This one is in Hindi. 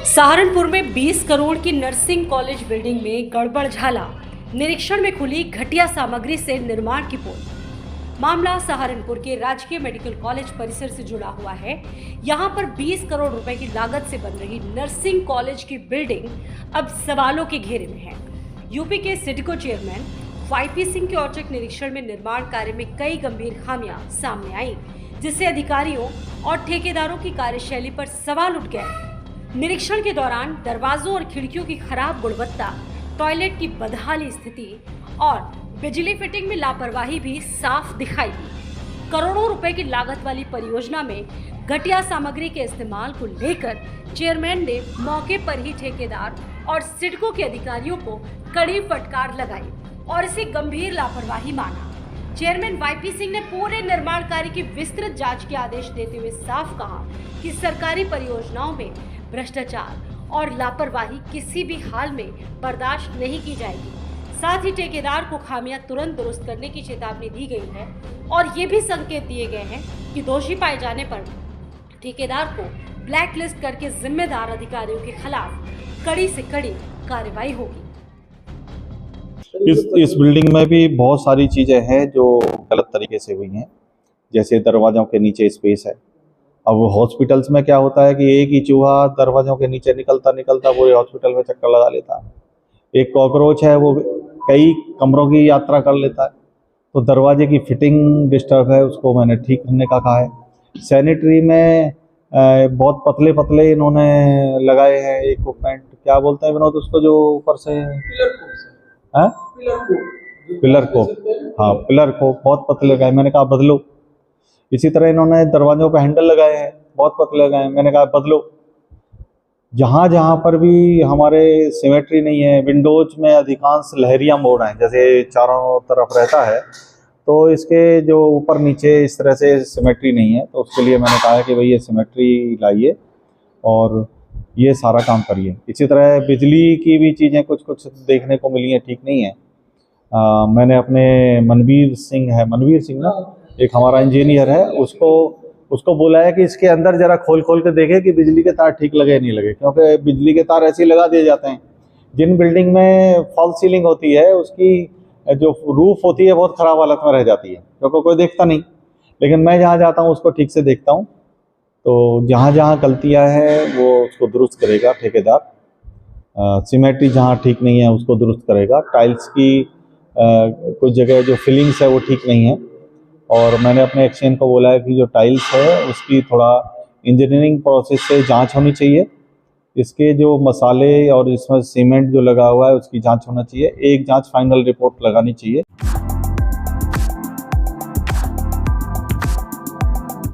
सहारनपुर में 20 करोड़ की नर्सिंग कॉलेज बिल्डिंग में गड़बड़ झाला। निरीक्षण में खुली घटिया सामग्री से निर्माण की पोल। मामला सहारनपुर के राजकीय मेडिकल कॉलेज परिसर से जुड़ा हुआ है। यहां पर 20 करोड़ रुपए की लागत से बन रही नर्सिंग कॉलेज की बिल्डिंग अब सवालों के घेरे में है। यूपी के सिडको चेयरमैन वाईपी सिंह के औचक निरीक्षण में निर्माण कार्य में कई गंभीर खामियां सामने आई, जिससे अधिकारियों और ठेकेदारों की कार्यशैली पर सवाल उठ गए। निरीक्षण के दौरान दरवाजों और खिड़कियों की खराब गुणवत्ता, टॉयलेट की बदहाली स्थिति और बिजली फिटिंग में लापरवाही भी साफ दिखाई दी। करोड़ों रुपए की लागत वाली परियोजना में घटिया सामग्री के इस्तेमाल को लेकर चेयरमैन ने मौके पर ही ठेकेदार और सिडको के अधिकारियों को कड़ी फटकार लगाई और इसे गंभीर लापरवाही माना। चेयरमैन वाईपी सिंह ने पूरे निर्माण कार्य की विस्तृत जांच के आदेश देते हुए साफ कहा कि सरकारी परियोजनाओं में भ्रष्टाचार और लापरवाही किसी भी हाल में बर्दाश्त नहीं की जाएगी। साथ ही ठेकेदार को खामियां तुरंत दुरुस्त करने की चेतावनी दी गई है और ये भी संकेत दिए गए हैं कि दोषी पाए जाने पर ठेकेदार को ब्लैक लिस्ट करके जिम्मेदार अधिकारियों के खिलाफ कड़ी से कड़ी कार्रवाई होगी। इस बिल्डिंग में भी बहुत सारी चीजें हैं जो गलत तरीके से हुई हैं, जैसे दरवाजों के नीचे स्पेस है। अब हॉस्पिटल्स में क्या होता है कि एक ही चूहा दरवाजों के नीचे निकलता पूरे हॉस्पिटल में चक्कर लगा लेता है। एक कॉकरोच है, वो कई कमरों की यात्रा कर लेता है। तो दरवाजे की फिटिंग डिस्टर्ब है, उसको मैंने ठीक करने का कहा है। सैनिटरी में बहुत पतले पतले इन्होंने लगाए हैं इक्विपमेंट, क्या बोलते हैं विनोद उसको, जो ऊपर से पिलर को, हाँ पिलर को बहुत पतले लगाए। मैंने कहा बदलो। इसी तरह इन्होंने दरवाजों पे हैंडल लगाए हैं, बहुत पतले लगाए हैं। मैंने कहा बदलो। जहाँ जहाँ पर भी हमारे सिमेट्री नहीं है, विंडोज में अधिकांश लहरिया मोड़ हैं, जैसे चारों तरफ रहता है, तो इसके जो ऊपर नीचे इस तरह से सिमेट्री नहीं है। तो उसके लिए मैंने कहा है कि भाई ये सिमेट्री लाइए और ये सारा काम करिए। इसी तरह बिजली की भी चीज़ें कुछ कुछ देखने को मिली हैं, ठीक नहीं है। मैंने अपने मनवीर सिंह ना, एक हमारा इंजीनियर है, उसको बोला है कि इसके अंदर जरा खोल के देखे कि बिजली के तार ठीक लगे नहीं लगे, क्योंकि बिजली के तार ऐसे ही लगा दिए जाते हैं। जिन बिल्डिंग में फॉल्स सीलिंग होती है उसकी जो रूफ होती है बहुत ख़राब हालत में रह जाती है, क्योंकि कोई देखता नहीं। लेकिन मैं जहाँ जाता हूँ उसको ठीक से देखता हूँ। तो जहाँ जहाँ गलतियाँ हैं वो उसको दुरुस्त करेगा ठेकेदार। सिमेट्री जहाँ ठीक नहीं है उसको दुरुस्त करेगा। टाइल्स की कुछ जगह जो फिलिंग्स है वो ठीक नहीं है, और मैंने अपने एक्शन को बोला है कि जो टाइल्स है उसकी थोड़ा इंजीनियरिंग प्रोसेस से जांच होनी चाहिए। इसके जो मसाले और इसमें सीमेंट जो लगा हुआ है उसकी जांच होना चाहिए। एक जांच फाइनल रिपोर्ट लगानी चाहिए।